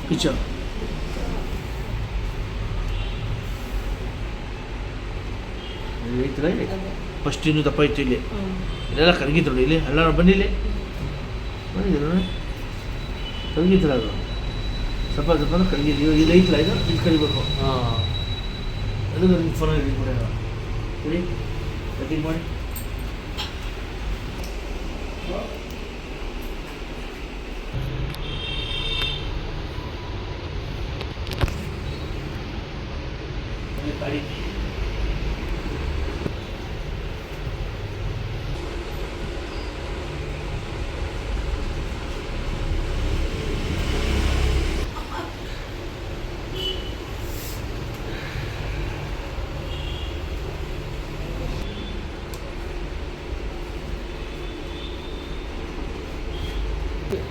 ಕಿಚ ಐತಲ್ಲ ಫಸ್ಟ್ ಇನ್ನೂ ದಪ್ಪ ಇತ್ತು ಇಲ್ಲಿ ಇಲ್ಲೆಲ್ಲ ಕರಗಿತ್ತು ನೋಡಿ ಇಲ್ಲಿ ಎಲ್ಲ ಬಂದಿಲ್ಲಿ ಬಂದಿದೆ ನೋಡಿ ಕರಗಿತ್ತಲ್ಲ ಅದು ಸ್ವಲ್ಪ ಸ್ವಲ್ಪ ಕರಗಿದ್ದು ಇಲ್ಲಿ ಐತಲ್ಲ ಇದು ಇಲ್ಲಿ ಕರಿಬೇಕು ಹಾಂ ಅದು ನನಗೆ ಫೋನಲ್ಲಿ ರೆಡಿ ಮಾಡಿ ಸರಿ ಕಟಿಂಗ್ ಮಾಡಿ ಗಾಡಿ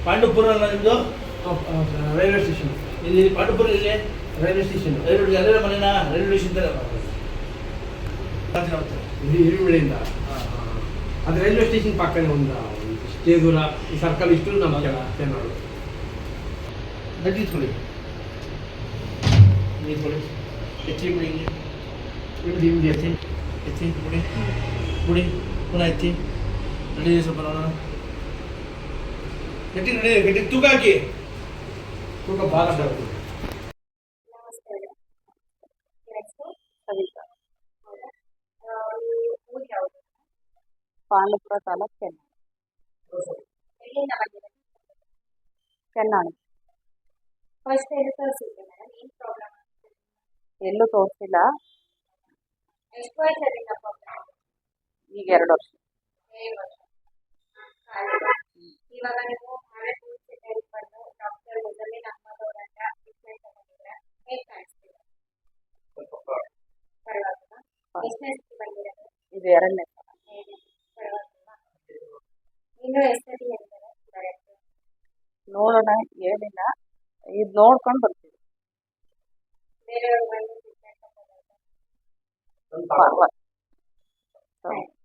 ಪಾಂಡುಪುರ ಅಲ್ಲ ನಿಮ್ಮದು ರೈಲ್ವೆ ಸ್ಟೇಷನ್. ಇಲ್ಲಿ ಪಾಂಡುಪುರ ಇಲ್ಲಿ ರೈಲ್ವೆ ಸ್ಟೇಷನ್. ರೈಲ್ವೆ ಎಲ್ಲರ ಮನೆನಾ ರೈಲ್ವೆ ಸ್ಟೇಷನ್ ಇದು ಹಿರಿಮಳೆಯಿಂದ ಅದು ರೈಲ್ವೆ ಸ್ಟೇಷನ್ ಪಕ್ಕನೇ ಒಂದು ಇಷ್ಟೇ ದೂರ ಈ ಸರ್ಕಲ್ ಇಷ್ಟು ನಮ್ಮ ಕೆನಾಡು ನಡೀತ್ಕೊಳ್ಳಿ ನೀರು ಎತ್ತಿ ಬಿಡಿ ನಿಮ್ದು ಹಿಂದೆ ಎತ್ತಿ ಎತ್ತಿ ಬಿಡಿ ಬಿಡಿ ಪುನಃ ಎತ್ತಿ ನಡೀರಿ ಸ್ವಲ್ಪ ನೋಡೋಣ ಗಟ್ಟಿ ನಡಿ ಗಟ್ಟಿ ತೂಕ ಹಾಕಿ ತೂಕ ಭಾಳ ಬರ್ತದೆ. ಪಾಂಡುಪುರ ತಾಲೂಕು ಕೆನ್ನಾಳು. ಎಲ್ಲೂ ತೋರಿಸಿಲ್ಲ. ಈಗ 2 ವರ್ಷ. ಇವಾಗ ನೀವು ಹಳೆ ಬಂದು ಡಾಕ್ಟರ್ ಮೊದಲೇ ನಮ್ಮದವರನ್ನ ಟ್ರೀಟ್ಮೆಂಟ್ ತಗೊಂಡಿದ್ರೆ ಹೇಗೆ ಕಾಣಿಸ್ತೀರ? ಪರವಾಗಿಲ್ಲ. ಎಷ್ಟನೇ ಸತಿ ಬಂದಿರೋದು? ಇದು 2ನೇ ಸಲ. ಪರವಾಗಿಲ್ಲ. ಇನ್ನು ಎಷ್ಟತಿ ಹೇಳ್ತಾರೆ ನೋಡೋಣ, ಏನಿಲ್ಲ, ಇದು ನೋಡ್ಕೊಂಡು ಬರ್ತೀವಿ. ಬೇರೆಯವ್ರು ಬಂದು ಟ್ರೀಟ್ಮೆಂಟ್ ತಗೊಂಡ್ರೆ ಪರವಾಗಿಲ್ಲ.